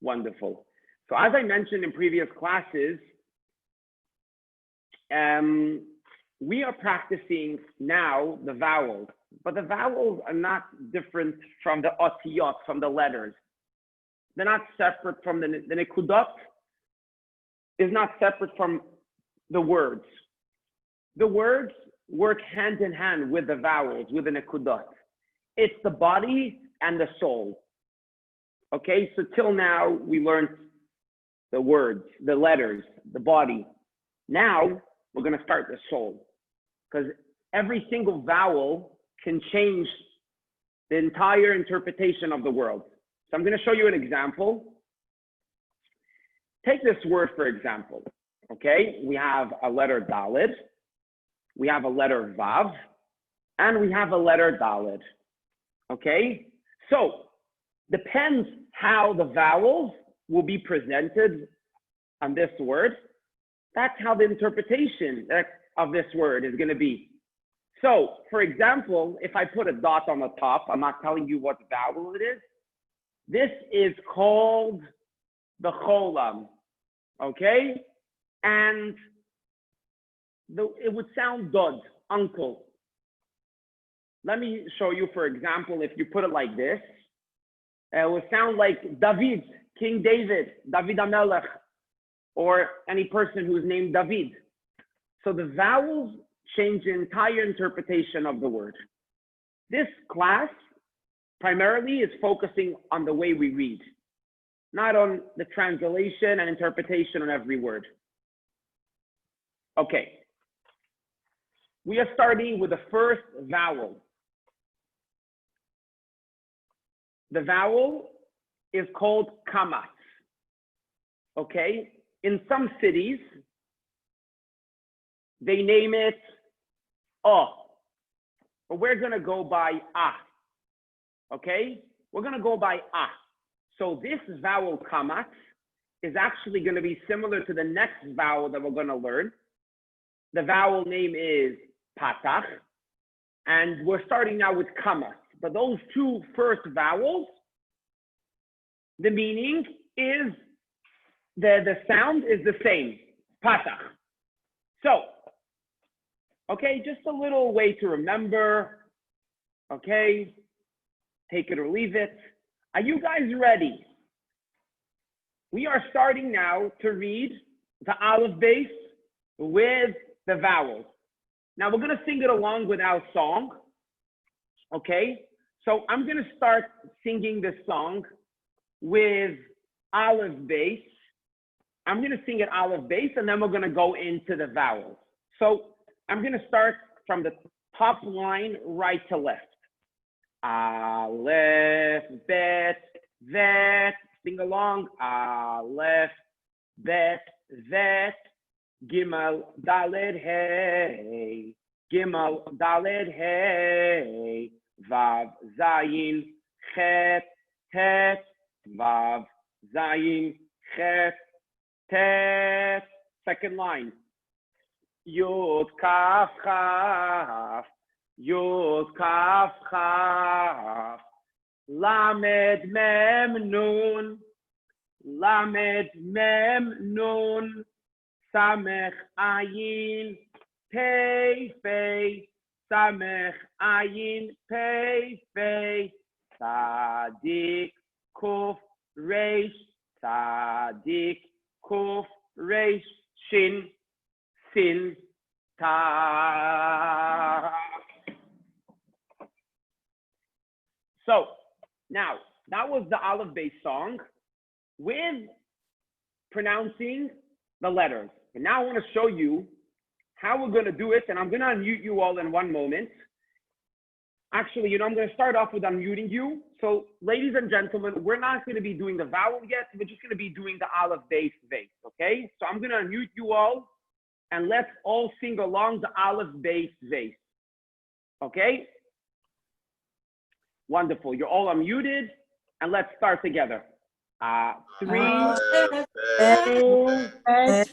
Wonderful. So as I mentioned in previous classes, we are practicing now the vowels, but the vowels are not different from the otiyot, from the letters. They're not separate from the nekudot is not separate from the words. The words work hand in hand with the vowels, with the nekudot. It's the body and the soul. Okay, so till now we learned the words, the letters, the body. Now we're going to start the soul, because every single vowel can change the entire interpretation of the world. So I'm going to show you an example. Take this word, for example. Okay, we have a letter Daled, we have a letter Vav, and we have a letter Daled. Okay, so depends how the vowels will be presented on this word. That's how the interpretation of this word is going to be. So, for example, if I put a dot on the top, I'm not telling you what vowel it is. This is called the cholam, okay? And it would sound dod, uncle. Let me show you, for example, if you put it like this, it would sound like David, King David, David HaMelech, or any person who's named David. So the vowels change the entire interpretation of the word. This class primarily is focusing on the way we read, not on the translation and interpretation on every word. Okay. We are starting with the first vowel. The vowel is called kamatz. Okay? In some cities, they name it O, but we're going to go by A. Okay? We're going to go by A. So this vowel kamatz is actually going to be similar to the next vowel that we're going to learn. The vowel name is patach, and we're starting now with kamatz. But those two first vowels, the meaning is the sound is the same, patach. So, okay, just a little way to remember, okay? Take it or leave it. Are you guys ready? We are starting now to read the aleph base with the vowels. Now we're gonna sing it along with our song, okay? So I'm gonna start singing this song with aleph base. I'm gonna sing it aleph base, and then we're gonna go into the vowels. So I'm gonna start from the top line right to left. Aleph, bet, vet. Sing along. Aleph, bet, vet. Gimel, daled, hey. Gimel, daled, hey. Vav, zayin, chet, tet. Vav, zayin, chet, tet. Second line. Yod, kaf, chaf. Yod, kaf, chaf. Lamed, mem, nun. Lamed, mem, nun. Samech, ayin, pei, fei. Samech, ayin, pei, fei. Tzadik, kuf, reish. Tzadik, kuf, reish. Shin, sin, ta. So now that was the aleph base song with pronouncing the letters. And now I want to show you how we're going to do it. And I'm going to unmute you all in one moment. Actually, I'm going to start off with unmuting you. So ladies and gentlemen, we're not going to be doing the vowel yet. We're just going to be doing the aleph base base. Okay. So I'm going to unmute you all. And let's all sing along the aleph base base. Okay? Wonderful. You're all unmuted. And let's start together. 3, 2,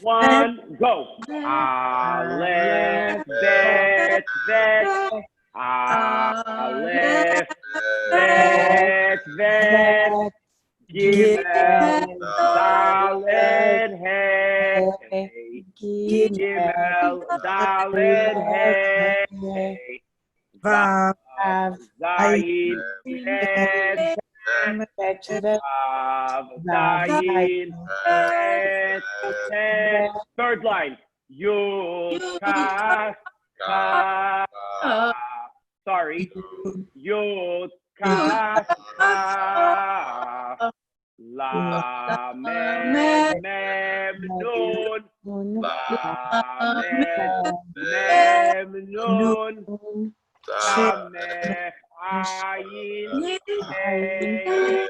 1, go. Aleph, bet, vet. Aleph, bet, vet. Gimel, Dalet, Hey, Vav, Zayin, Bet, Vav, Zayin, Bet, Bet. Third line. Yud, Kaf, Kaf. Sorry. Yud, Kaf, Kaf. Lamed, Mem, Nun. Lamed, Mem, Nun. Samech, Ayin, Hey.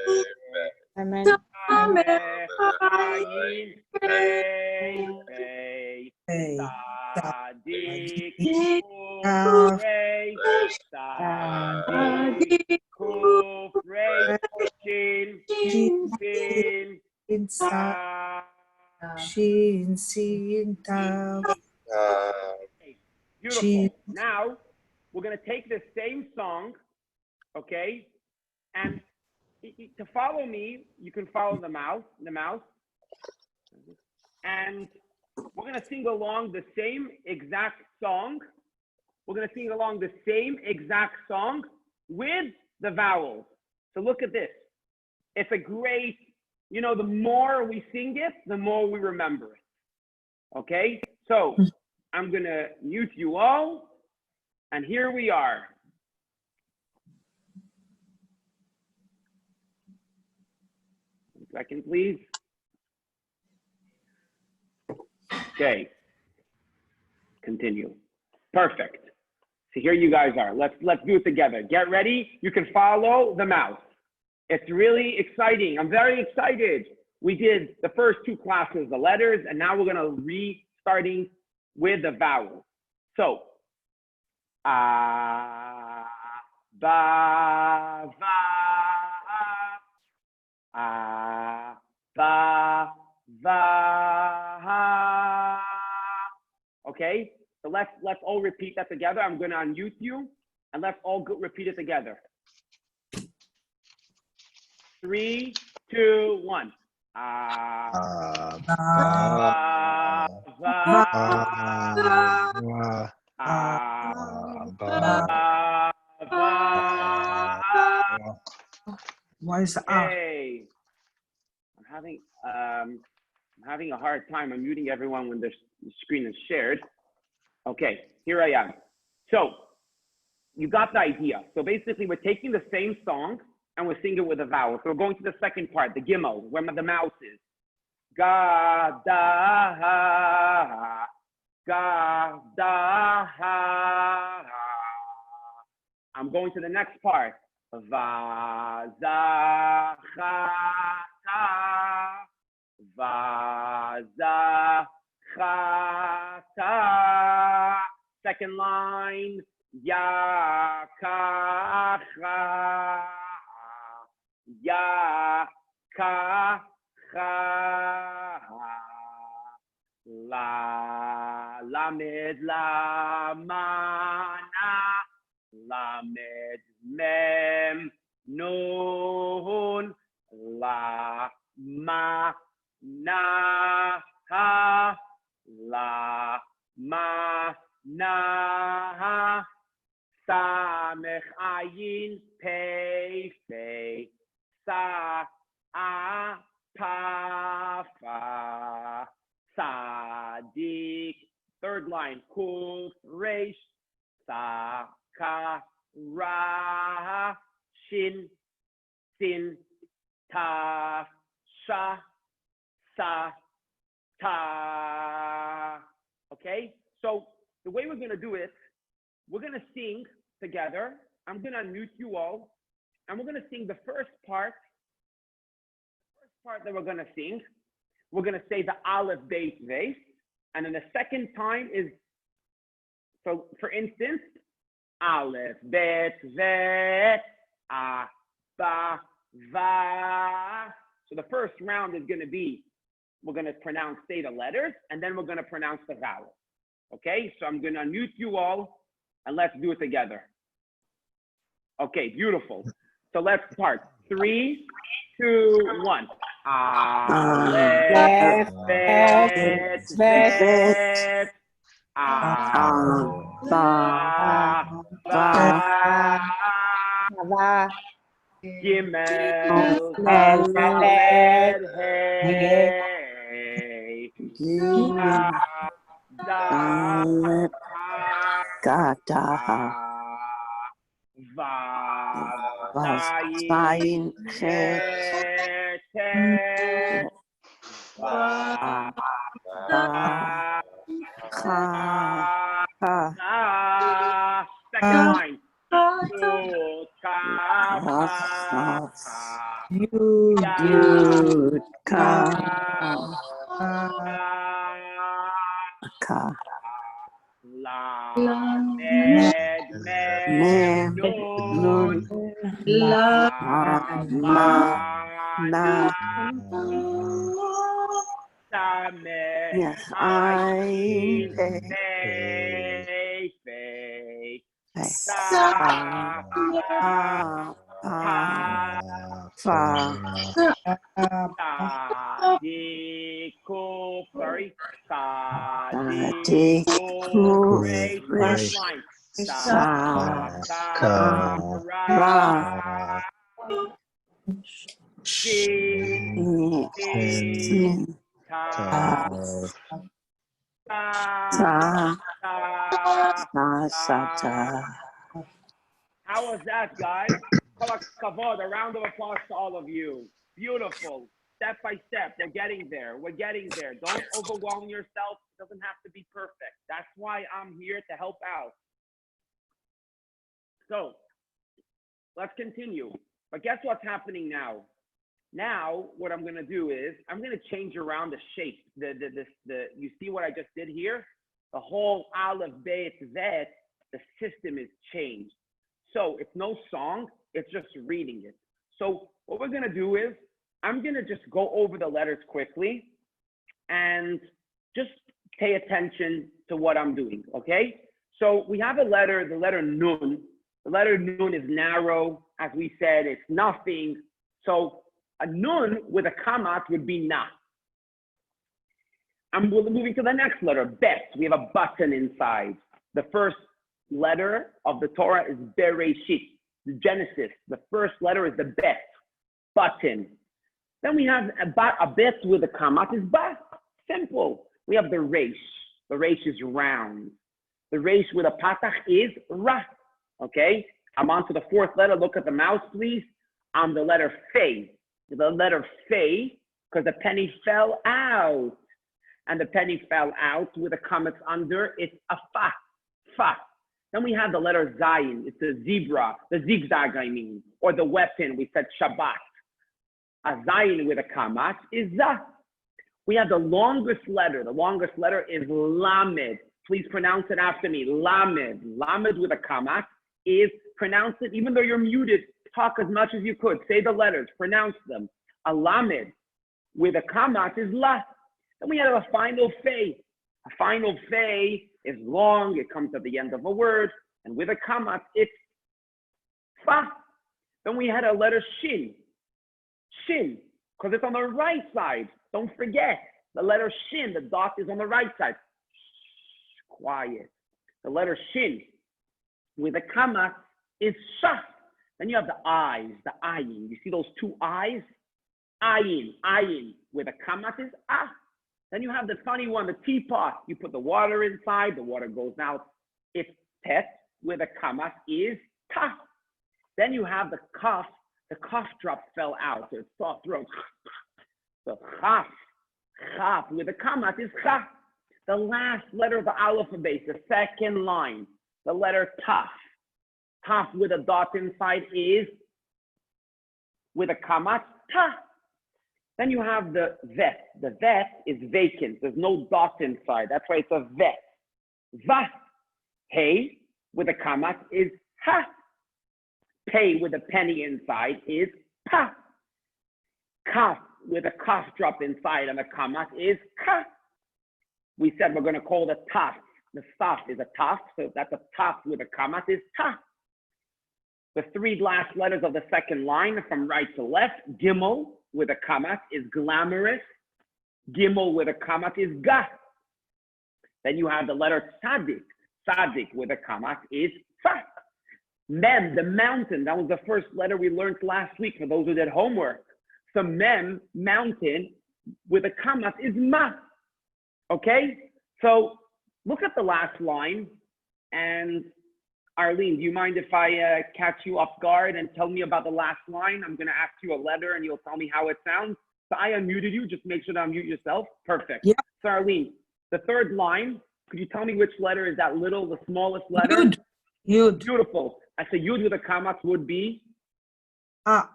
Samech, Ayin, Hey. Sadik, Kufrei, Sadik, Kufrei, Shin, Sin, Shin, Sin, Tav. Beautiful. Now, we're going to take the same song, okay? And to follow me, you can follow the mouse. And we're going to sing along the same exact song. We're going to sing along the same exact song with the vowels. So look at this. It's a great, the more we sing it, the more we remember it. Okay? So I'm going to mute you all. And here we are. One second, please. Okay. Continue. Perfect. So here you guys are. Let's do it together. Get ready. You can follow the mouse. It's really exciting. I'm very excited. We did the first two classes, the letters, and now we're going to restarting with the vowels. So, ba, va, ba, va. Okay, so let's all repeat that together. I'm going to unmute you, and let's all repeat it together. 3, 2, 1. Why is that? Hey, I'm having a hard time unmuting everyone when the screen is shared. Okay, here I am. So you got the idea. So basically, we're taking the same song and we're singing it with a vowel. So we're going to the second part, the gimel, where the mouse is. Ga, da, ha, ga, da, ha. I'm going to the next part. Va, za, ha, ta. Va, za, ha, ta. Second line. Ya, ka, ha. Ya, ka, ha. La, lamed, la, ma, na. Lamed, mem, nun. La, ma, na, ha. La, ma, na, ha. Samech, ayin, pei, fei. Sa, a, pa, fa. Sadik. Third line, kuf, resh. Sa, ka, ra, shin, sin, ta, sha, sa, ta. Okay, so the way we're going to do it, we're going to sing together. I'm going to unmute you all, and we're going to sing the first part. The first part that we're going to sing, we're going to say the Aleph, Beis, Veis, and then the second time is, so for instance, Aleph, Bet, Vet, A, Ba, Va. So the first round is going to be, we're going to say the letters, and then we're going to pronounce the vowel. Okay, so I'm going to unmute you all, and let's do it together. Okay, beautiful. So let's start. 3, 2, 1. Aleph, Bet, Vet. Gimel, Dalet, Hey, Dalet, Gadaha, Vav, Zayin, Het, Tet, Vav, second line. Yud, Kaf, Yud, Ka, Lamed, Mem, Nun, Na, Sameh, Ayin, Pei, Pei, Sa, Fa, Sadikuf, sorry, Sadikuf, Sadikuf, Resh, last line. Sakara, Shin, Sin, Ta, Sata. How was that, guys? Kavod, a round of applause to all of you. Beautiful. Step by step, we're getting there. We're getting there. Don't overwhelm yourself. It doesn't have to be perfect. That's why I'm here to help out. So let's continue. But guess what's happening now? Now, what I'm going to do is I'm going to change around the shape. You see what I just did here? The whole Aleph, Bet, Vet, the system is changed. So it's no song, it's just reading it. So what we're going to do is I'm going to just go over the letters quickly and just pay attention to what I'm doing, okay? So we have a letter, the letter Nun. The letter Nun is narrow. As we said, it's nothing. So a Nun with a kamat would be Na. I'm moving to the next letter, Bet. We have a button inside. The first letter of the Torah is Bereshit, the Genesis. The first letter is the Bet, button. Then we have a Bet with a kamat is Ba, simple. We have the Resh. The Resh is round. The Resh with a patach is Ra, okay? I'm on to the fourth letter. Look at the mouse, please. I'm the letter Fei. The letter Fei, because the penny fell out. And the penny fell out with a kamat under, it's a Fa, Fa. Then we have the letter Zayin, it's a zebra, the zigzag I mean, or the weapon, we said Shabbat. A Zayin with a kamat is Za. We have the longest letter is Lamed. Please pronounce it after me, Lamed. Lamed with a kamat is, pronounce it, even though you're muted, talk as much as you could, say the letters, pronounce them. A Lamed with a kamat is La. Then we have a final Fei. A final Fei is long, it comes at the end of a word, and with a kamat, it's Fa. Then we had a letter Shin. Shin, because it's on the right side. Don't forget, the letter Shin, the dot is on the right side. Shh, quiet. The letter Shin with a kamat is Sha. Then you have the eyes, the ayin. You see those two eyes? Ayin with a kamat is Ah. Then you have the funny one, the teapot. You put the water inside, the water goes out. It's Tet with a kamat is Ta. Then you have the cough drop fell out, so it's soft throat. So Chaf with a kamat is Cha. The last letter of the alphabet, the second line, the letter Taf. Taf with a dot inside is, with a kamat, Ta. Then you have the Vet. The Vet is vacant. There's no dot inside. That's why it's a Vet. Va. Hey with a kamat is Ha. Pay with a penny inside is Pa. Kaf with a kaf drop inside and a kamat is Ka. We said we're going to call the Taf. The Saf is a Taf, so that's a Taf with a kamat is Ta. The three last letters of the second line from right to left, Gimel with a kamat is glamorous. Gimel with a kamat is Ga. Then you have the letter tzadik. Tzadik with a kamat is tza. Mem, the mountain. That was the first letter we learned last week for those who did homework. So mem, mountain, with a kamat is ma. Okay? So look at the last line. And Arlene, do you mind if I catch you off guard and tell me about the last line? I'm going to ask you a letter and you'll tell me how it sounds. So I unmuted you. Just make sure to unmute yourself. Perfect. Yeah. So Arlene, the third line, could you tell me which letter is that little, the smallest letter? Yud. Yud. Beautiful. I said yud with a kamat would be? Ah.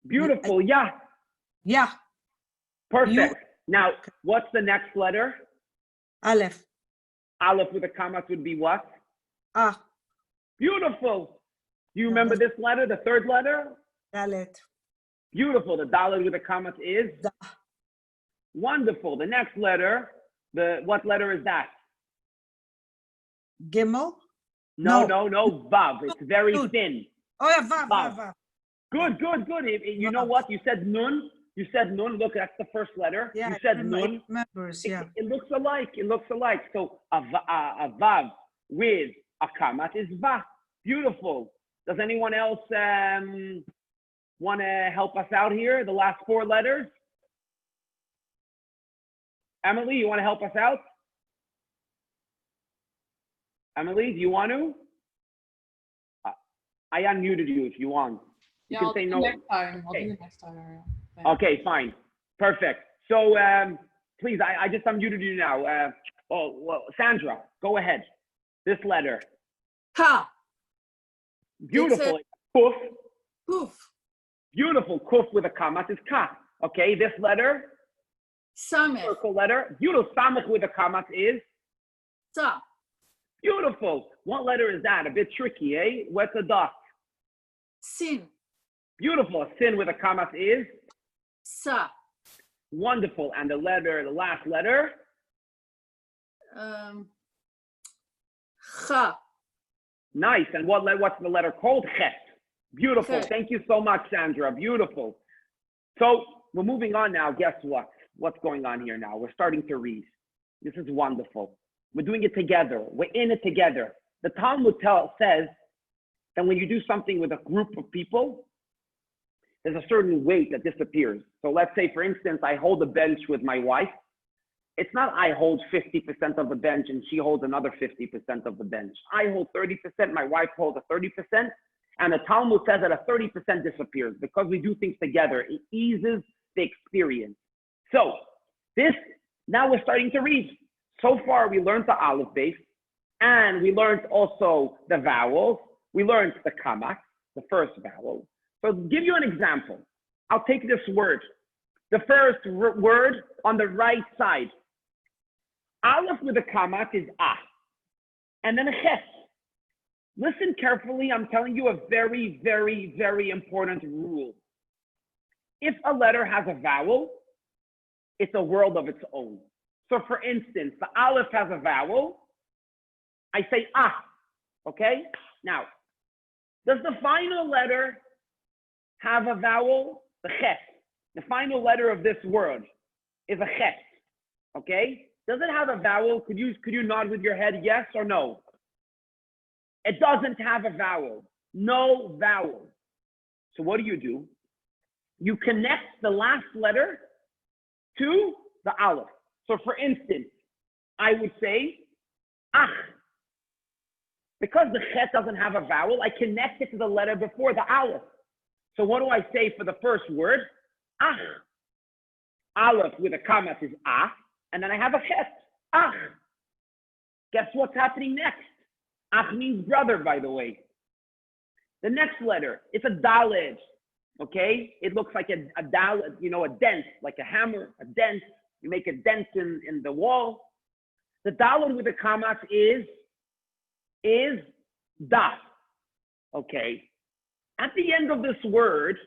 Beautiful. Yeah. Yeah. Perfect. You- Now, what's the next letter? Aleph. Aleph with a kamat would be what? Ah. Beautiful. Do you remember this letter, the third letter? Dalet. Beautiful. The dalet with a kamat is? Da. Wonderful. The next letter, what letter is that? Gimel. No, No. Vav. It's very Yud. thin. Oh yeah, vav, Vav. vav, vav. Good. You know what? You said nun. You said nun. Look, that's the first letter. Yeah, You I said remember- nun. it remembers, yeah. It looks alike. So a vav with a kamat is va. Beautiful. Does anyone else want to help us out here? The last four letters. Emily, you want to help us out? Emily, do you want to? I unmuted you if you want. You Yeah, can I'll say do no. next time. I'll Okay. do it next time. Thanks. Okay, fine. Perfect. So please, I just unmuted you now. Sandra, go ahead. This letter. Ha! Beautiful. Kuf. Poof. Beautiful. Kuf with a kamat is ka. Okay, this letter, Samech. circle letter. Beautiful. Samach with a kamat is Sa. beautiful. What letter is that? A bit tricky, eh? What's a dot? Sin. Beautiful. A sin with a kamat is Sa. wonderful. And the last letter, Cha. nice. And what's the letter called? Chet. Beautiful. Chet. Thank you so much, Sandra. Beautiful. So we're moving on now. Guess what? What's going on here now? We're starting to read. This is wonderful. We're doing it together. We're in it together. The Talmud says that when you do something with a group of people, there's a certain weight that disappears. So let's say, for instance, I hold a bench with my wife. It's not I hold 50% of the bench and she holds another 50% of the bench. I hold 30%, my wife holds a 30%. And the Talmud says that a 30% disappears because we do things together. It eases the experience. So now we're starting to read. So far, we learned the aleph base, and we learned also the vowels. We learned the kamat, the first vowel. So to give you an example, I'll take this word. The first word on the right side. Aleph with a kamat is ah, and then a ches. Listen carefully. I'm telling you a very, very, very important rule. If a letter has a vowel, it's a world of its own. So for instance, the aleph has a vowel. I say ah, okay? Now, does the final letter have a vowel? The ches. The final letter of this word is a ches, okay? Does it have a vowel? Could you nod with your head, yes or no? It doesn't have a vowel. No vowel. So what do? You connect the last letter to the aleph. So for instance, I would say ach. Because the chet doesn't have a vowel, I connect it to the letter before the aleph. So what do I say for the first word? Ach. Aleph with a kamat is ah, and then I have a chet. Ach. Guess what's happening next? Ach means brother, by the way. The next letter, it's a daled, okay? It looks like a daled, a dent, like a hammer, a dent. You make a dent in the wall. The daled with the kamat is da, okay? At the end of this word,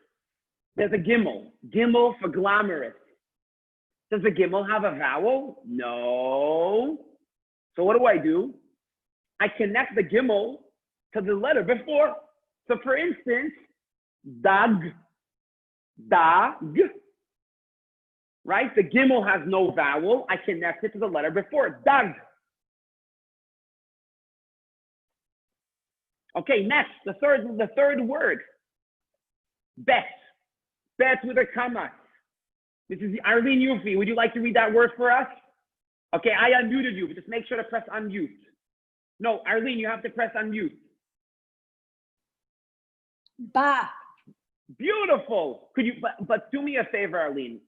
there's a gimel. Gimel for glamorous. Does the gimel have a vowel? No. So what do? I connect the gimel to the letter before. So for instance, dag, right? The gimel has no vowel. I connect it to the letter before, dag. Okay, next, the third word. Bet. Bet with a comma. This is Arlene Yufi. Would you like to read that word for us? Okay, I unmuted you, but just make sure to press unmute. No, Arlene, you have to press unmute. Ba. Beautiful. Could you, but do me a favor, Arlene.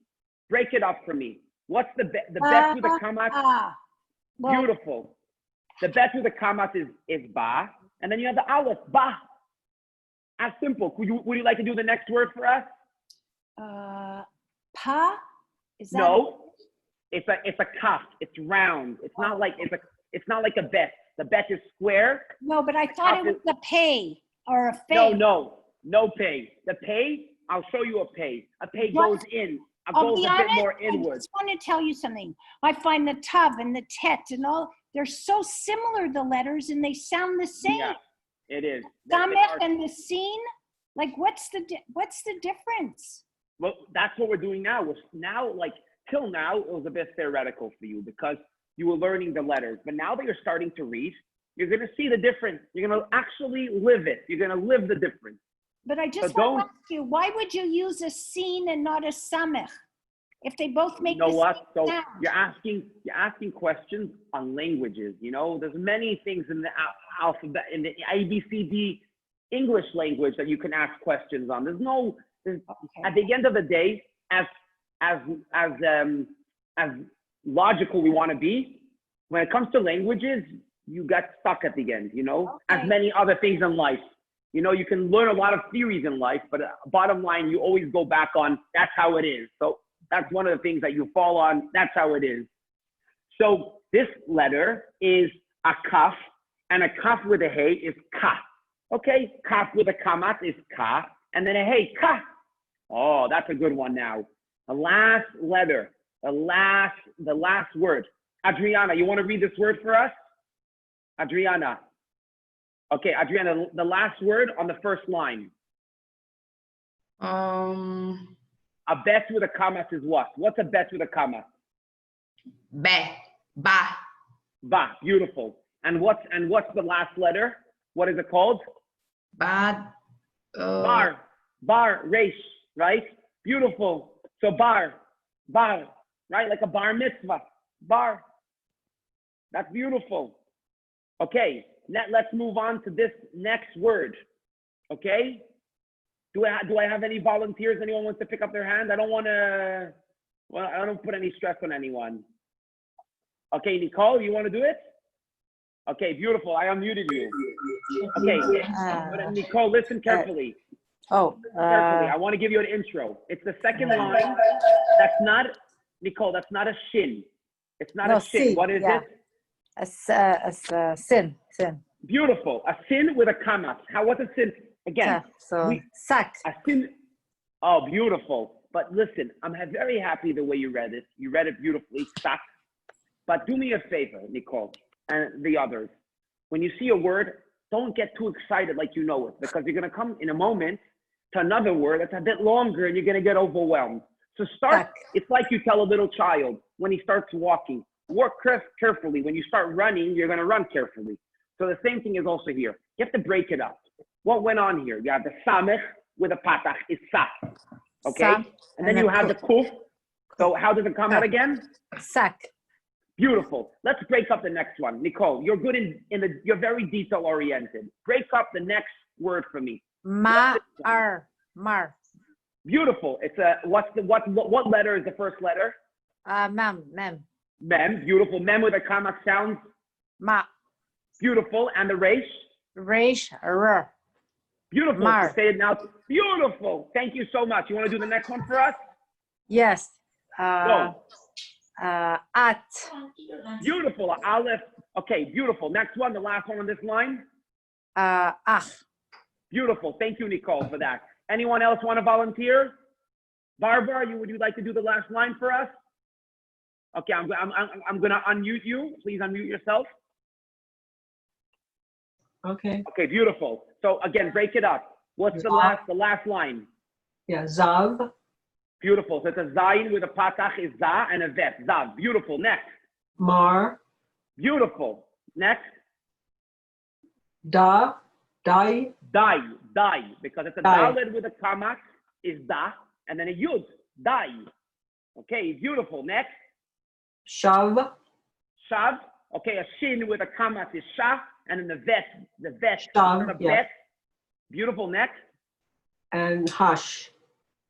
Break it up for me. What's the bet with a comma? Ah. Well, Beautiful. The bet with a comma is ba, and then you have the aleph, ba. As simple. Would you like to do the next word for us? pa. Is that No. It's a kaf. It's round. It's not like a bet. The bet is square. No, but I thought it was a pay or a fake. No pay. The pay, I'll show you a pay. A pay What? goes in. It I'll goes be a bit honest, more I inward. just want to tell you something. I find the tov and the tet and all, they're so similar, the letters, and they sound the same. Yeah, it is. They Samech are- and the scene, like what's the difference? Well, that's what we're doing now. Till now, it was a bit theoretical for you because you were learning the letters. But now that you're starting to read, you're going to see the difference. You're going to actually live it. You're going to live the difference. But I just So want to ask you, why would you use a scene and not a samech if they both make You know the what? same So sound? you're asking questions on languages. You know, there's many things in the alphabet, in the ABCD English language that you can ask questions on. Okay. At the end of the day, as logical we want to be, when it comes to languages, you got stuck at the end, you know, as Okay. many other things in life. You know, you can learn a lot of theories in life, but bottom line, you always go back on, that's how it is. So that's one of the things that you fall on, that's how it is. So this letter is a kaf, and a kaf with a hey is ka. Okay, kaf with a kamat is ka, and then a hey, ka. Oh, that's a good one now. The last letter, the last word. Adriana, you want to read this word for us? Adriana. Okay, Adriana, the last word on the first line. A bet with a comma is what? What's a bet with a comma? Be. Ba. Ba, beautiful. And what's the last letter? What is it called? Ba. Bar, resh, right? Beautiful. So bar, right? Like a bar mitzvah, bar. That's beautiful. Okay, let's move on to this next word. Okay? Do I have any volunteers? Anyone wants to pick up their hand? I don't put any stress on anyone. Okay, Nicole, you want to do it? Okay, beautiful. I unmuted you. Okay, Nicole, listen carefully. Carefully. I want to give you an intro. It's the second line. That's not, Nicole, that's not a shin. It's not a shin. sin, What is yeah. it? Sin. Beautiful. A sin with a comma. What's a sin? Again, Sack. a sin. Oh, beautiful. But listen, I'm very happy the way you read it. You read it beautifully. Sack. But do me a favor, Nicole, and the others. When you see a word, don't get too excited like you know it, because you're going to come in a moment to another word that's a bit longer and you're going to get overwhelmed. So it's like you tell a little child when he starts walking, walk carefully. When you start running, you're going to run carefully. So the same thing is also here. You have to break it up. What went on here? You have the samech with a patach, is sa. Okay? Sa, and then you have the kuf. So how does it come out again? Sack. Beautiful. Let's break up the next one. Nicole, you're good you're very detail oriented. Break up the next word for me. Mar. Beautiful. It's what letter is the first letter? Mem. Mem. Beautiful. Mem with a comma sounds. Ma. Beautiful. And the resh? Resh. R. Beautiful. Mar. Say it now. Beautiful. Thank you so much. You want to do the next one for us? Yes. Go. At. Beautiful. Aleph. Okay. Beautiful. Next one. The last one on this line. Ach. Beautiful. Thank you, Nicole, for that. Anyone else want to volunteer? Barbara, would you like to do the last line for us? Okay, I'm going to unmute you. Please unmute yourself. Okay. Okay, beautiful. So again, break it up. What's the last line? Yeah, Zav. Beautiful. So it's a zayin with a patach is za and a vet. Zav. Beautiful. Next. Mar. Beautiful. Next. Da. Die. Die, because it's a Die. daled with a kamat is da, and then a yud, die. Okay, beautiful. Next, Shav. shav. Okay, a shin with a kamat is sha, and then the vet, Shav, the yeah. vet. Beautiful. Next, And Hash.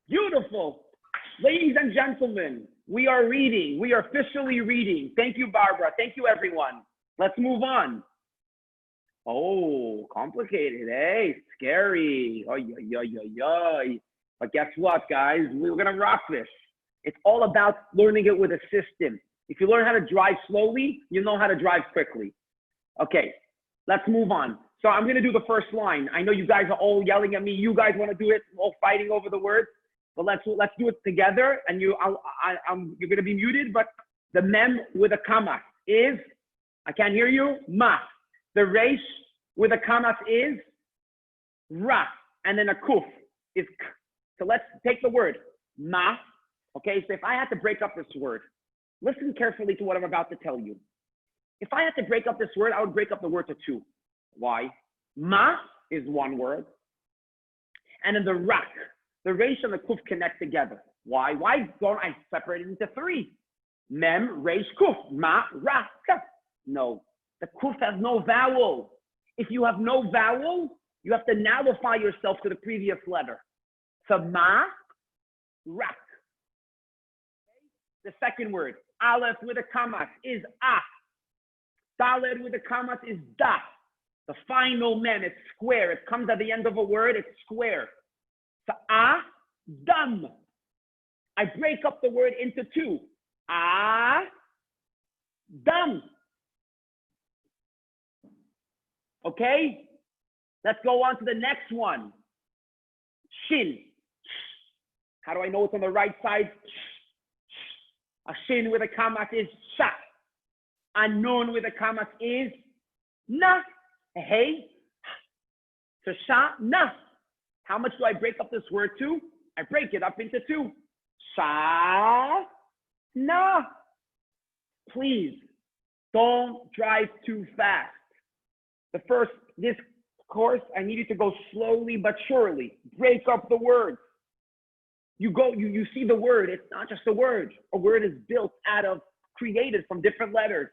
beautiful. Ladies and gentlemen, we are reading. We are officially reading. Thank you, Barbara. Thank you, everyone. Let's move on. Oh, complicated, eh? Scary. Oy, oy, oy, oy, oy. But guess what, guys? We're going to rock this. It's all about learning it with a system. If you learn how to drive slowly, you know how to drive quickly. Okay, let's move on. So I'm going to do the first line. I know you guys are all yelling at me. You guys want to do it, all fighting over the words. But let's do it together. And you're going to be muted. But the mem with a comma is, I can't hear you, ma. The resh with a kamat is ra, and then a kuf is k. So let's take the word ma. Okay, so if I had to break up this word, listen carefully to what I'm about to tell you. If I had to break up this word, I would break up the word to two. Why? Ma is one word, and then the rak, the resh and the kuf connect together. Why? Why don't I separate it into three? Mem, resh, kuf, ma, ra, ka. No. The kuf has no vowel. If you have no vowel, you have to nullify yourself to the previous letter. So ma, rak. The second word, aleph with a kamat is ah. Daled with a kamat is da. The final mem, it's square. It comes at the end of a word, it's square. So ah, dam. I break up the word into two. Ah, dam. Okay, let's go on to the next one. Shin. How do I know it's on the right side? A shin with a kamat is sha. A nun with a kamat is na. A hey. So sha, na. How much do I break up this word to? I break it up into two. Sha, na. Please, don't drive too fast. This course, I need you to go slowly but surely. Break up the words. You see the word. It's not just a word. A word is built created from different letters.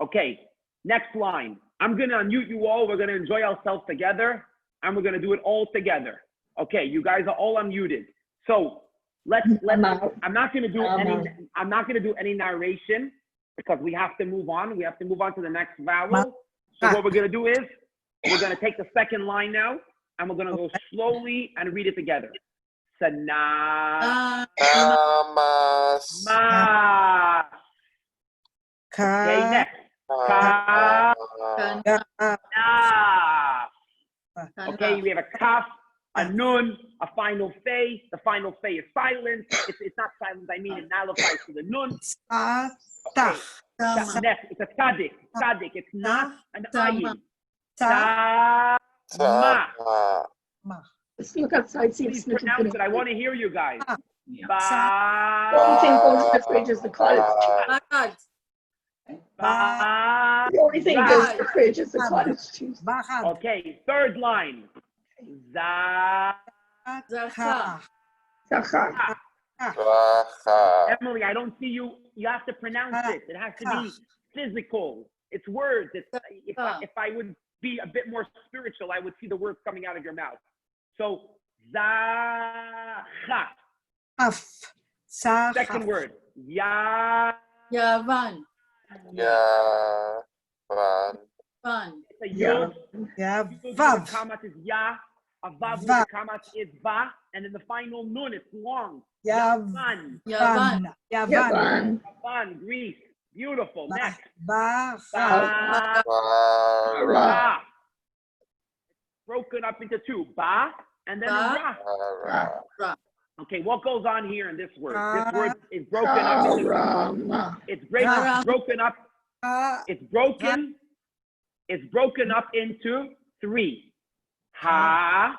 Okay, next line. I'm going to unmute you all. We're going to enjoy ourselves together, and we're going to do it all together. Okay, you guys are all unmuted. So I'm not going to do any narration, because we have to move on. We have to move on to the next vowel. So what we're going to do is, we're going to take the second line now, and we're going to go slowly and read it together. Sana, ma. Okay, next. Ka, na. Okay, we have a kaf, a nun, a final fey. The final fey is silent. It's not silent, I mean it nullifies to the nun. Okay. Next, it's a tzadik. Tzadik, it's not an ayin. Ta, ma. Let's look outside, see if Please Snitch is pronounce gonna. it. I want to hear you guys. Yeah. Ba, The only thing goes to the fridge is the cottage cheese. Bagad. ba. The only thing goes to the fridge is the cottage cheese. Okay, third line. Za. Zaka. Zachar. Emily, I don't see you. You have to pronounce it. It has to be physical. It's words. If I would be a bit more spiritual, I would see the words coming out of your mouth. So, zacha. Second word. Ya. Yavan. Van. It's a yud. Vav. The kamat is ya. A vav with the kamat is va. And then the final nun, it's long. Yavan. Yavan. Yavan. Yavan, Greece. Beautiful. Next. Ba. Ra. Broken up into two. Ba and then ra. Ra. Okay, what goes on here in this word? This word is broken up into it's broken up. It's broken up into three. Ha,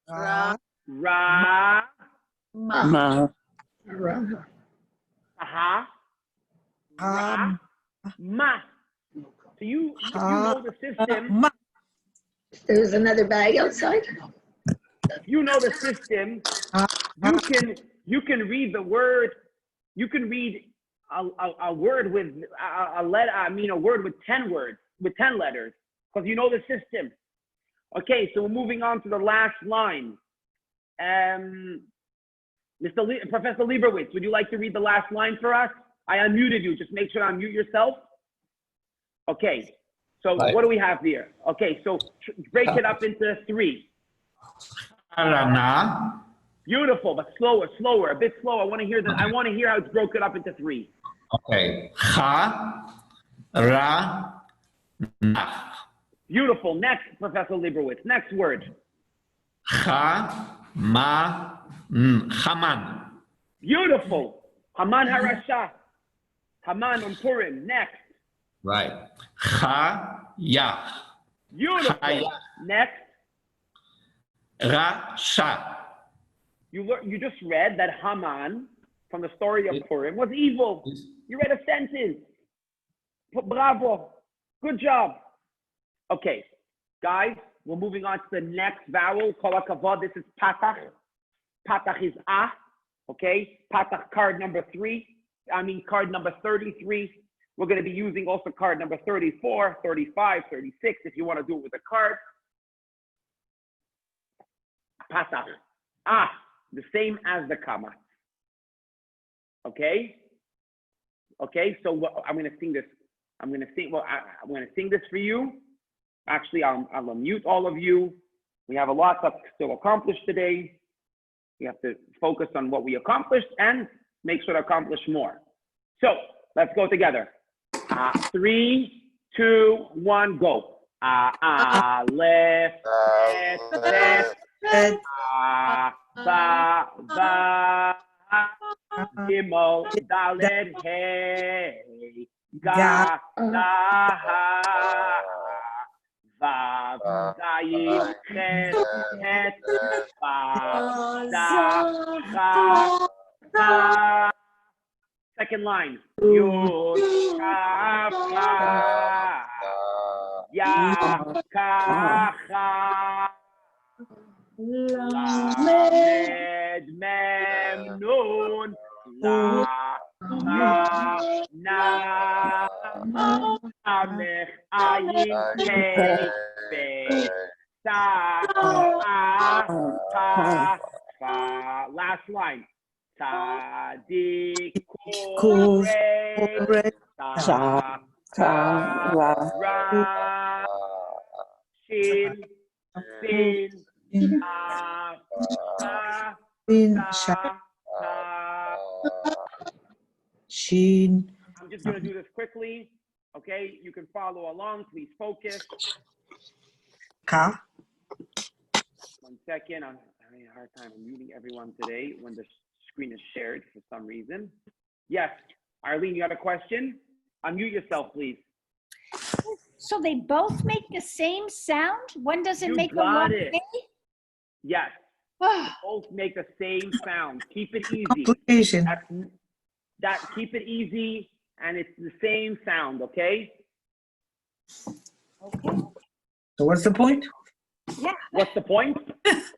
Ra. ra, Ma. ha, ra, ma. So you know the system. Ma. There's another bag outside. You know the system. You can read the word. You can read a word with a letter. I mean, a word with 10 words, with 10 letters, because you know the system. Okay, so we're moving on to the last line. Professor Lieberwitz, would you like to read the last line for us? I unmuted you. Just make sure to unmute yourself. Okay. So what do we have here? Okay, so break it up into 3. Harana. Beautiful, but slower, a bit slower. I want to hear that. I want to hear how it's broken up into 3. Okay. Ha, ra, na. Beautiful. Next, Professor Lieberwitz. Next word. Ha, ma, Haman. Beautiful. Haman Harasha. Haman on Purim. Next. Right. Ha, ya. Beautiful. Ha-ya. Next. Rasha. You just read that Haman from the story of Purim was evil. You read a sentence. Bravo. Good job. Okay, guys, we're moving on to the next vowel. Kol hakavod. This is patach. Patach is ah. Okay, patach card number 3. I mean card number 33. We're going to be using also card number 34, 35, 36 if you want to do it with a card. Patach. Ah, the same as the kama. Okay? Okay, so I'm going to sing this. I'm going to sing this for you. Actually, I'll unmute all of you. We have a lot to still accomplish today. We have to focus on what we accomplished and make sure to accomplish more. So let's go together. 3, 2, 1, go. Aleph, Bet, Ba, Ba, Gimel, Daled, Hey, Ga, Ha, Vav, Zayin, Ches, Het, Vav, Da, Cha, Ha. Second line. Yod, Kaf, Ha, Ya, Ka, Ha, Lamed, Mem, Nun, La, Ha, Na, Amech, Ayin, Kei, Fe, Sa, A, Ha, Fa. Last line. Tzadik, Koreh, Ta, Ra, Shin, Sin, Ta, Ta, Ta. Shin. I'm just going to do this quickly. Okay, you can follow along. Please focus. Ka. 1 second. I'm having a hard time muting everyone today when the screen is shared for some reason. Yes, Arlene, you had a question? Unmute yourself, please. So they both make the same sound? One doesn't You make a got long it. A? Yes, both make the same sound. Keep it easy. Complication. Keep it easy, and it's the same sound, okay? Okay. So what's the point? Yeah. What's the point?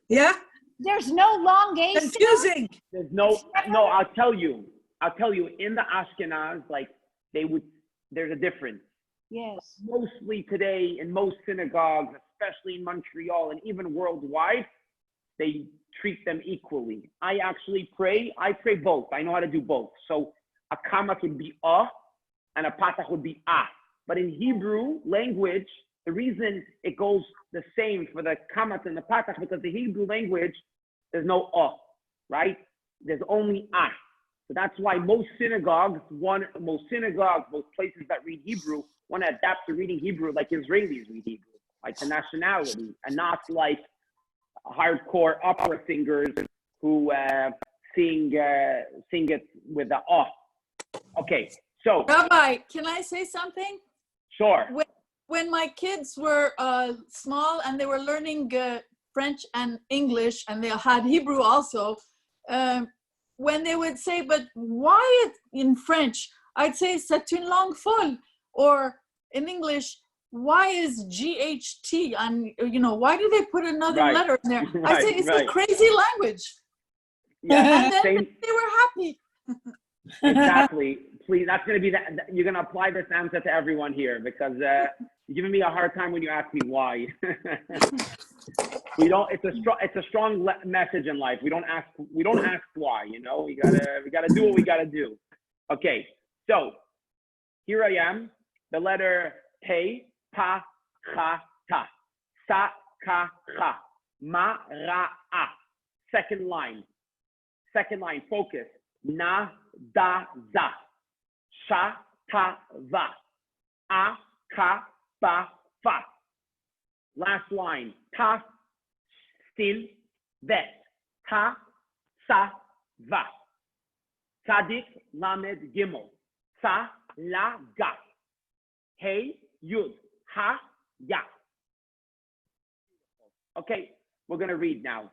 Yeah? There's no long A sound. Confusing. There's no, I'll tell you, in the Ashkenaz, like, there's a difference. Yes. Mostly today, in most synagogues, especially in Montreal and even worldwide, they treat them equally. I pray both. I know how to do both. So a kamat would be and a patach would be ah. But in Hebrew language, the reason it goes the same for the kamat and the patach, because the Hebrew language, there's no right? There's only ah. So that's why most synagogues, most places that read Hebrew, want to adapt to reading Hebrew like Israelis read Hebrew, like the nationality, and not like hardcore opera singers who sing it with the Okay, so Rabbi, can I say something? sure. When my kids were small and they were learning French and English, and they had Hebrew also, when they would say, but why in French? I'd say c'est une langue folle, or in English, why is GHT on, why do they put another Right. letter in there? I Right, say, it's right. a crazy language. Yeah, And then same. they were happy. Exactly. Please, that's going to be you're going to apply this answer to everyone here because you're giving me a hard time when you ask me why. It's a strong message in life. We don't ask why, we gotta do what we gotta do. Okay, so here I am, the letter He, Pa, Cha, Ta, Sa, Ka, Cha, Ma, Ra, A. Second line, focus. Na, Da, Za, Sha, Ta, Va, A, Ka, Ba, Fa. Last line, Ta, Sin, Vet, Ta, Sa, Va. Tzadik, Lamed, Gimel, Sa, La, Ga. Hey, Yud, Ha, Ya. Okay, we're going to read now.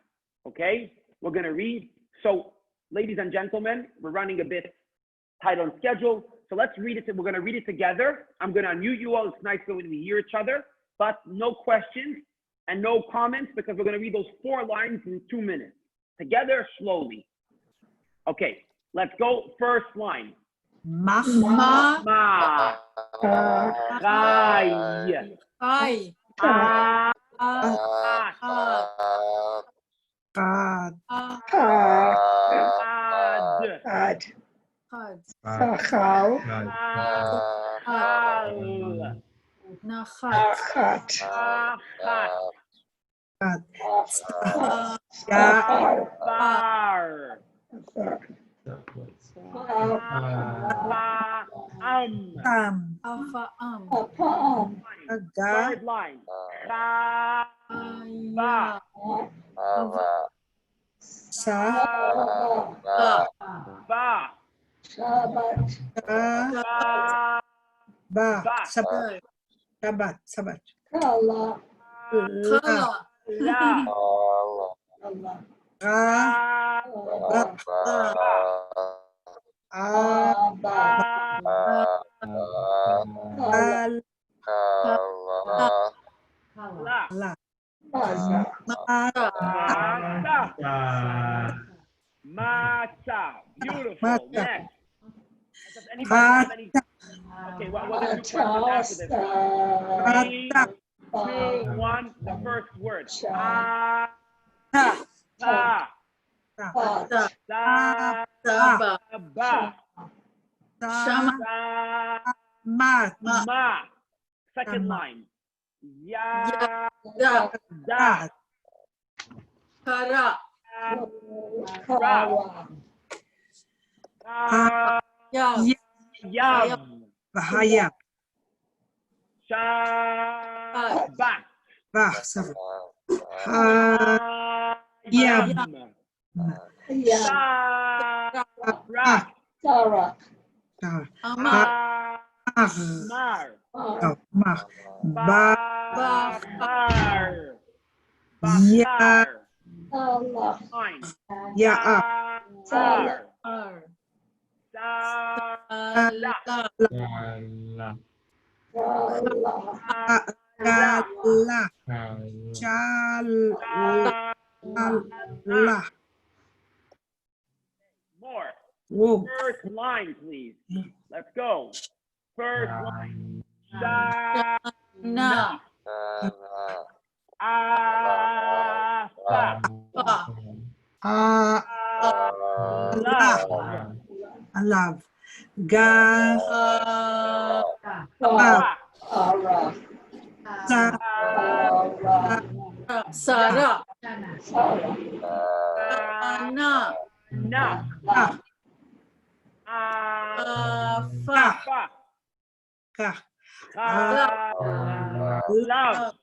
Okay, we're going to read. So, ladies and gentlemen, we're running a bit tight on schedule. So let's read it. We're going to read it together. I'm going to unmute you all. It's nice when we hear each other, but no questions and no comments because we're going to read those 4 lines in 2 minutes. Together, slowly. Okay, let's go. First line. Ma. Ma, Ma. Rai. Ai, Ah. A, Ah. Ad. Ka. Ad. Ad. Chad, Sachal. Al. Nachat, Achat. Achat. Ad. Safar, Ya. Bar. Am. Am. Afa'am, Aga. Third line. Cha. Aya, Sa. Ba, Ba. Shabbat. Ba. Ba. Ba. Sabat. Sabat. Sabat. Kala. La. Kala, La. Ra. Ba. A. Abba. Al. La. La. Maza. Ma. Mata. Mata. Beautiful. Mata. Next. Does anybody have any? Okay, well, we're going to do questions after this. Three, Ata. 2, 1. The first word. Ta. Ta. Ta. Sa. Saba, Ba. Shama, Sa. Mat. Ma. Second Ma. line. Ya. Da, Da. Kara, Ra. Yav, Yav. Bahaya. Shabbat. Bah. Sabat. Ha. Yam. Sarak. Tarak. Ta. Amar, Mar. Oh, ma. Ba. Bakar. Ya. Bakar. Allah. Fine. Ya. Sar. Ar, Sa. Allah, Allah. Kala. Chal. La. More. Whoa. First line, please. Let's go. First line. Sha. Na, Afa. Ba, Love. Love. Ga. Ba. Ara. Sa. Sara, Sara. Ana, Na. Ka. Afa, Fa. Ka. Love.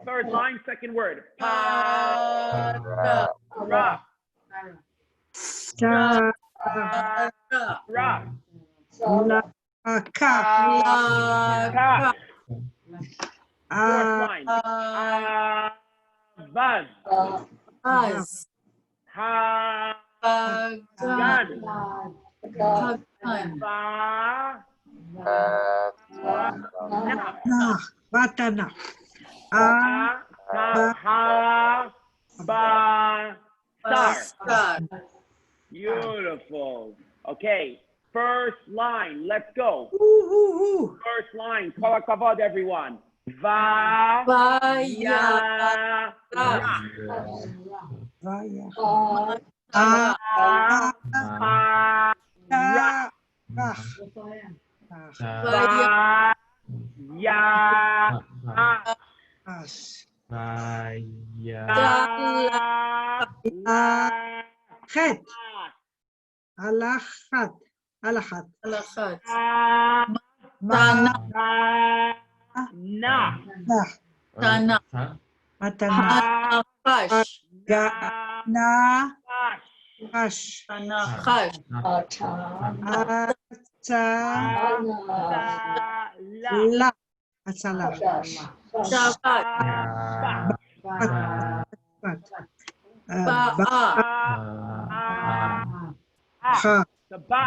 Third line, second word. Para, Ra. Sa. Ra. La. Ka. Laka, Fourth line. Baz. Az, Hagan. Hagan, Hagan, Fa. Na. Nach. Vatanach. Star. Beautiful. Okay, first line. Let's go. First line. Kol hakavod, everyone. Va. Ya. Vaya. Ra. Rach. Va. Ya. Ash. La. Chet. Alachat. Alachat. Ma. Na. Nah. Matana. Ga. Na. Ash. Ata. La. Atzala. Ha. The ba.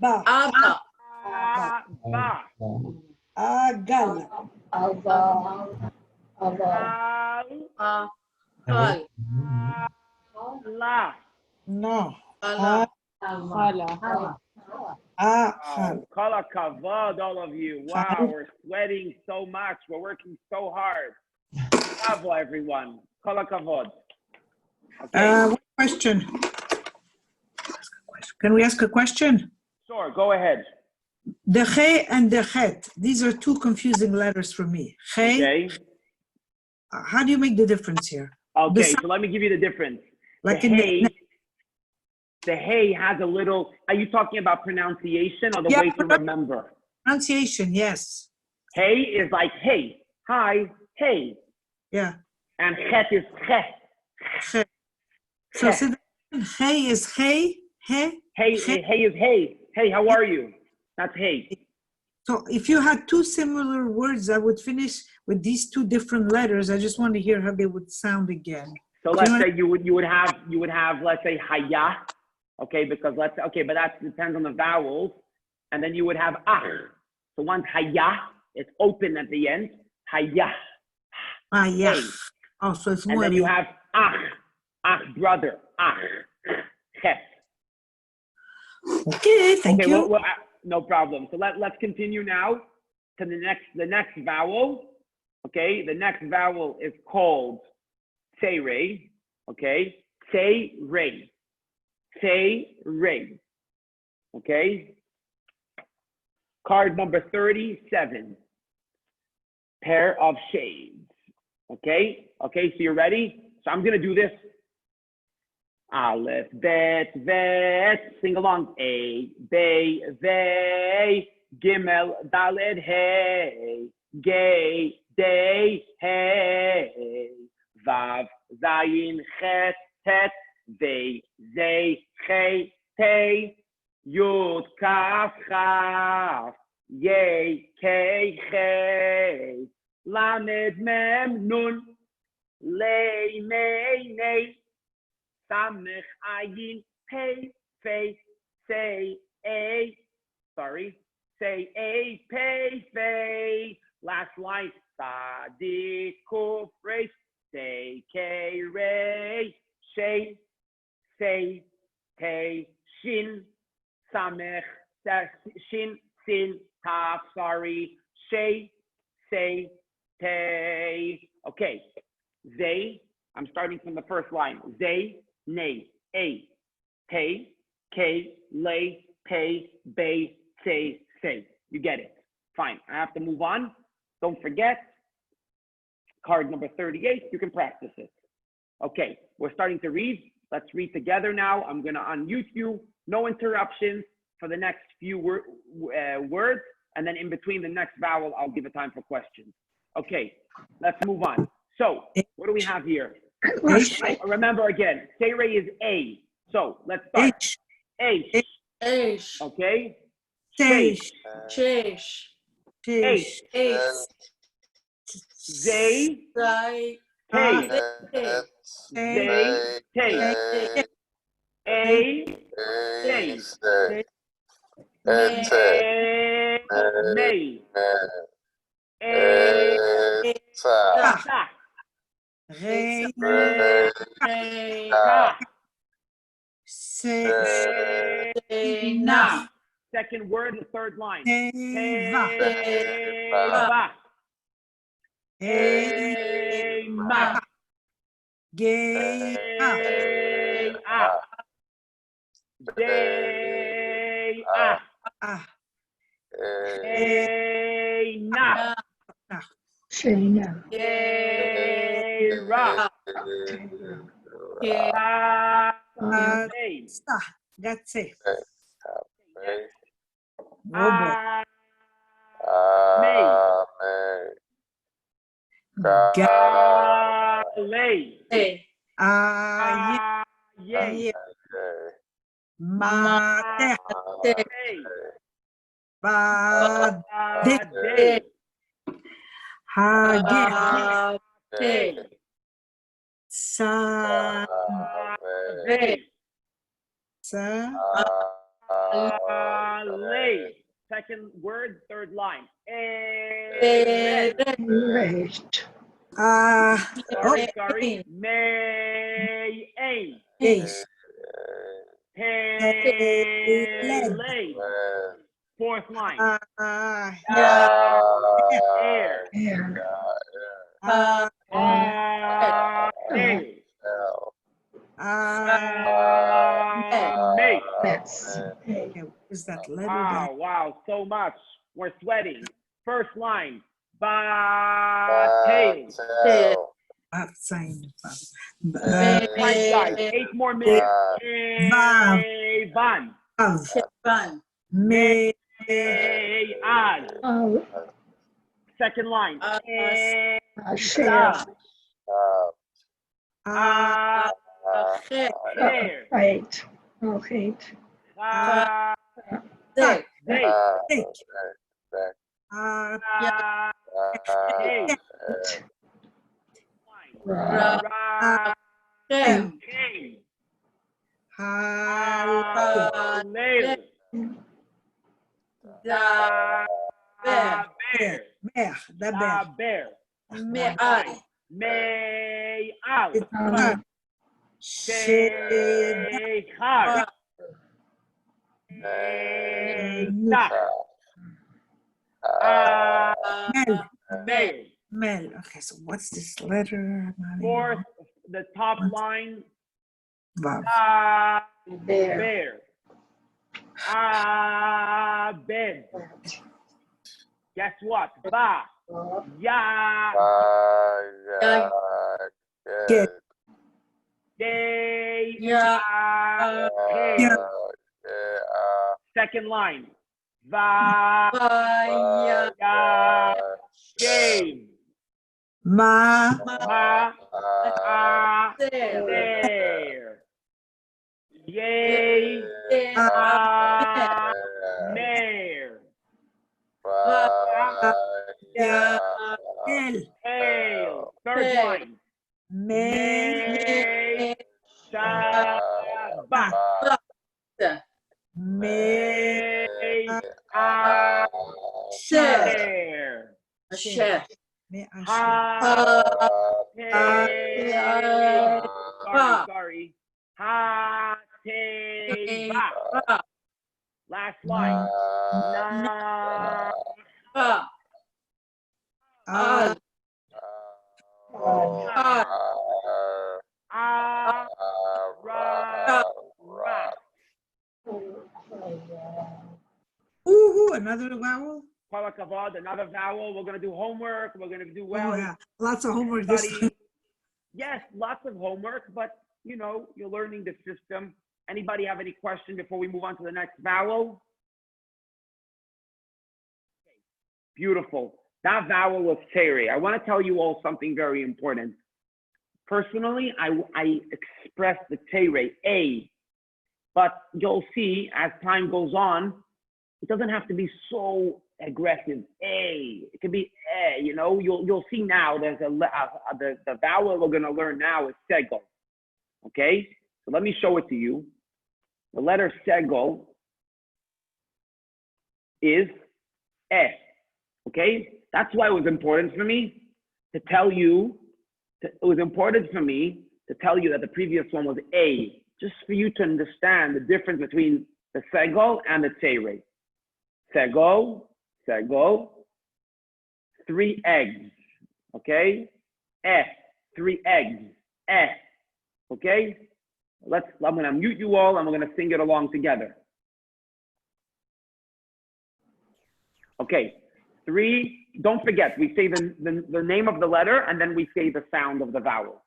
Ba. Agal. La. No. Kol hakavod, all of you. Wow, we're sweating so much. We're working so hard. Bravo, everyone. Kol hakavod. Okay. One question. Can we ask a question? Sure, go ahead. The he and the het. These are two confusing letters for me. He. Okay. How do you make the difference here? Okay, so let me give you the difference. Like The hey has a little, are you talking about pronunciation or the way to remember? Pronunciation, yes. Hey is like, hey, hi, hey. Yeah. And het is het. He. So say hey is hey, hey. Hey is hey. Hey, how are you? That's hey. So if you had two similar words, I would finish with these two different letters. I just want to hear how they would sound again. So let's say you would have let's say haya, okay, because but that depends on the vowels, and then you would have ach. So once haya, it's open at the end. Haya. Yeah. Oh, so it's more. And then you have ach brother, ach. Ches. Okay, thank you. Well, no problem. So let's continue now to the next vowel. Okay, the next vowel is called Tzei. Okay, Tzei. Okay. Card number 37. Pair of shades. Okay, so you're ready? So I'm gonna do this. Aleph, bet, vet, sing along. A, bay, vey, gimel, daled, hey, gay, day, hey, vav, zayin, chet, tet, vey, zay, hey, tay, yud, kaf, chaf, yay, kay, hey, lamed, mem, nun, lay, may, nay, Samech, ayin, pay, face, say, a, pay, face. Last line, sadik, kuf, race, say, k, ray, shay, say, tay, shin, samech, shin, sin, taf, shay, say, tay. Okay, they, I'm starting from the first line. They, nay, a, pay, k, lay, pay, bay, say. You get it. Fine. I have to move on. Don't forget, card number 38, you can practice it. Okay, we're starting to read. Let's read together now. I'm going to unmute you. No interruptions for the next few words. And then in between the next vowel, I'll give a time for questions. Okay, let's move on. So, what do we have here? Remember again, Tzei is A. So let's start. H. Okay. Sheish. Zay. Tay. Zay. Tay. A. Say. May. Ta. Re. Ta. Se. Na. Second word, the third line. Teva. Teva. Ma. Geva. Dea. Ah. Na. Shana. Ra. Sa. Grazie. Oh boy. May. Ga. Lay. Ah. Ye. Mater. Day. Ba. Day. Hage. Day. Sa. Day. Sa. Lay. Second word, third line. Right. Ah. Oh. Sorry. May. Aim. Yes. Lay. Fourth line. Ah. Air. Air. Ah. Air. Ah. Make. That's Okay, what is that letter? Wow, wow, so much. We're sweating. First line. Tail. That sign. Come on, guys. 8 more minutes. Vav. Van. Vav. Me. Az. Second line. share. Ah. There. Right. Okay. Day. Thick. Ah. Day. Came. Came. Hal. Bear. Bear. Bear. The bear. Bear. May out. Shehar. Mel. Mel. Mel. Okay, so what's this letter? Fourth, the top line. Vav. Bear. Bed. Guess what? Ba. Ya. Get. Day. Yeah. Second line. Va. Ya. Game. Ma. Ma. There. Yay. Mare. Yeah. El. Hail. Third line. Me. Shaba. Me. Share. Me. Sorry. Ha. Last line. Na. Ooh, another vowel. Kol hakavod, another vowel. We're gonna do homework. We're gonna do well. Oh yeah, lots of homework this time. Yes, lots of homework, but you know, you're learning the system. Anybody have any question before we move on to the next vowel? Beautiful. That vowel was tere. I want to tell you all something very important. Personally, I express the tere, A, but you'll see as time goes on, it doesn't have to be so aggressive. A, it can be A, you know, you'll see now there's the vowel we're going to learn now is segol. Okay, so let me show it to you. The letter segol is eh. Okay? That's why it was important for me to tell you, it was important for me to tell you that the previous one was a, just for you to understand the difference between the segol and the tere. Segol, 3 eggs, okay? 3 eggs, okay? I'm gonna mute you all and we're gonna sing it along together. Okay, 3, don't forget, we say the name of the letter and then we say the sound of the vowel.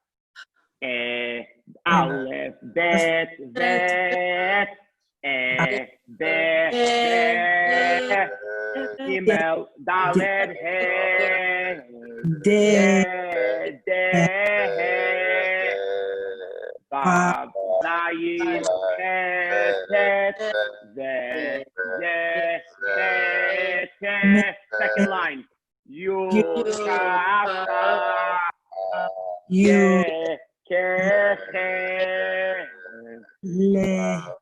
Aleph, bet, bet, bet, Gimel, Daled, He, De, Vav, Zayin, Tet, Ze, Tet. Second line. Yud, Kaf, Ye, Ke,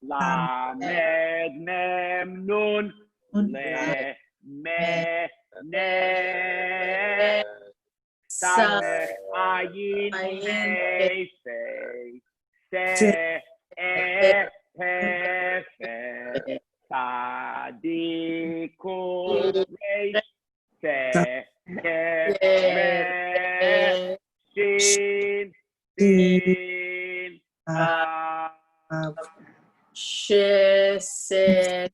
Lamed, Mem, Nun, Le, Me, Ne, Samech, Ayin, He, Se, Fe, Sadikul, Reish, Se, Ke, Re, Shin, Sin,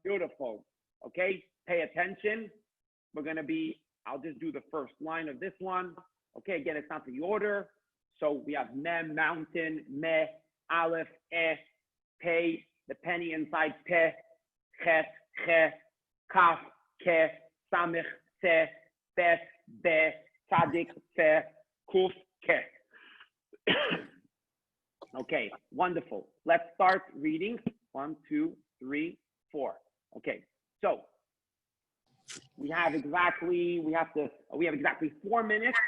Beautiful. Okay, pay attention. We're going to be, I'll just do the first line of this one. Okay, again, it's not the order. So we have Mem, mountain, Me, Aleph, Pei, the penny inside Pe, Chet, Che, Kaf, Ke, Samich, Se, Bet, Be, Tzadik, Fe, Kuf, Ke. Okay, wonderful. Let's start reading. 1, 2, 3, 4. Okay, so we have exactly 4 minutes,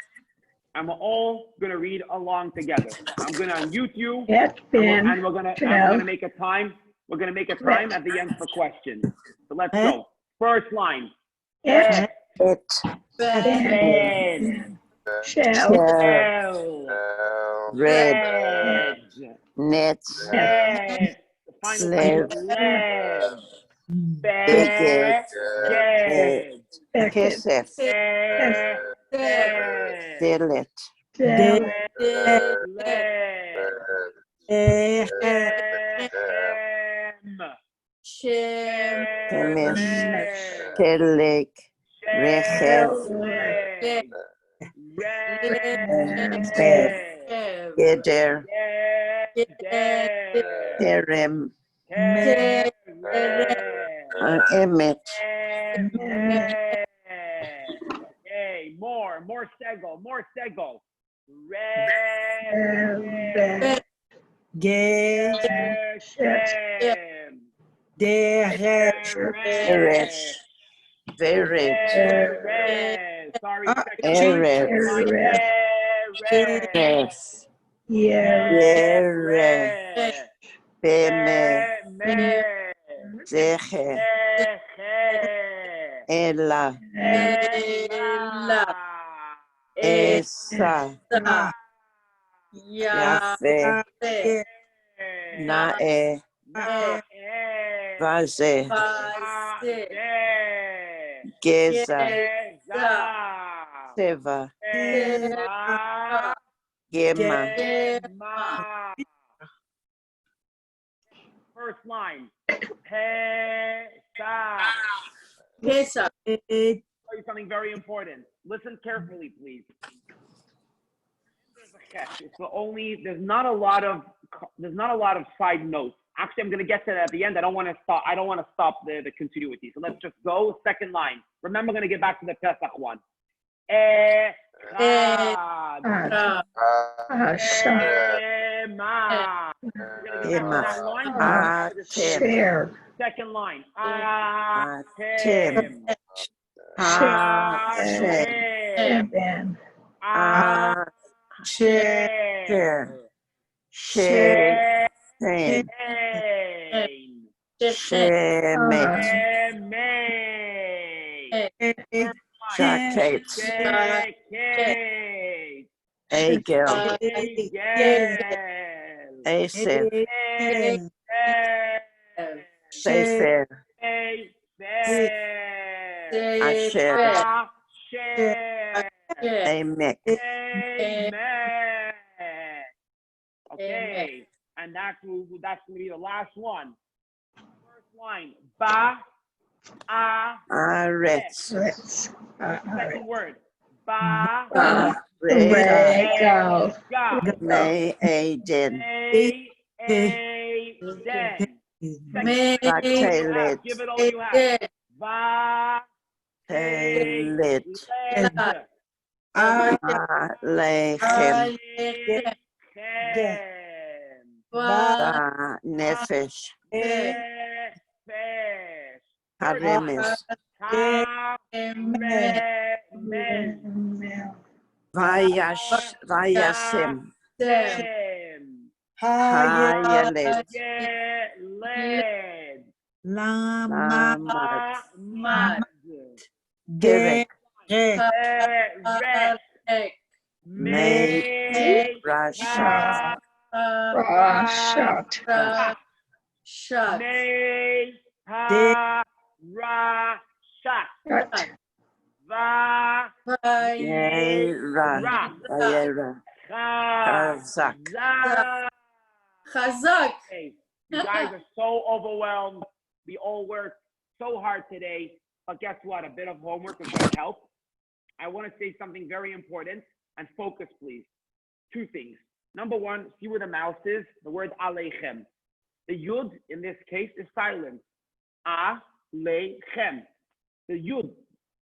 and we're all gonna read along together. I'm gonna unmute you, and we're gonna make a time. We're gonna make a time at the end for questions. So let's go. First line. It. Ben. Shell. Red. Nets. Final Lev. Lev. Beged. Kesef. Delet. Temes. Telek. Rechev. Geder. Terem. Emet. Okay, more segol. Eresh. Vered. Sorry, Yeresh. Beme. Zeche. Ela. Esa. Yafe. Nae. Vaze. Geza. Seva. Gema. First line. Pesach. Tell you something very important. Listen carefully, please. There's not a lot of side notes. Actually, I'm going to get to that at the end. I don't want to stop the continuity. So let's just go. Second line. Remember, I'm going to get back to the Pesach one. Share. Second line. Shemet. Jacket. Jacket. Egel. Egel. Asif. Egel. Sefer. Asher. Emek. Amen. Okay, and that's going to be the last one. First line, ba, a, Aretz. Let's. second word, ba, Rego. May Aden. Aden. Vatelet. Give it all you have. Va, Telet. led. Lechem. Nefesh. Haremes. Vayashem. Hayalet. Lamad. Derek. May Rashat. Shot. May ha ra shat. Va Yera. Chazak. Chazak. Okay, you guys are so overwhelmed. We all worked so hard today, but guess what? A bit of homework is going to help. I want to say something very important, and focus, please. Two things. Number one, see where the mouse is, the word aleichem. The yud in this case is silent. Aleichem. The yud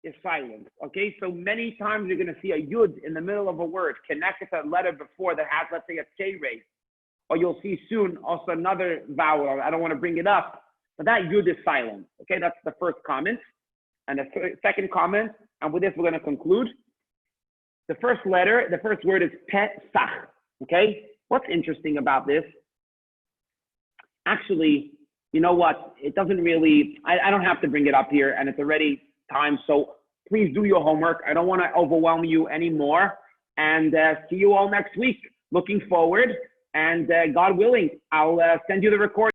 is silent. Okay, so many times you're going to see a yud in the middle of a word connected to a letter before that has, let's say, a K raise. Or you'll see soon also another vowel. I don't want to bring it up, but that yud is silent. Okay, that's the first comment. And the second comment, and with this we're going to conclude. The first letter, the first word is Pesach. Okay, what's interesting about this? Actually, you know what? It doesn't really, I don't have to bring it up here, and it's already time. So please do your homework. I don't want to overwhelm you anymore. And see you all next week. Looking forward. And God willing, I'll send you the recording.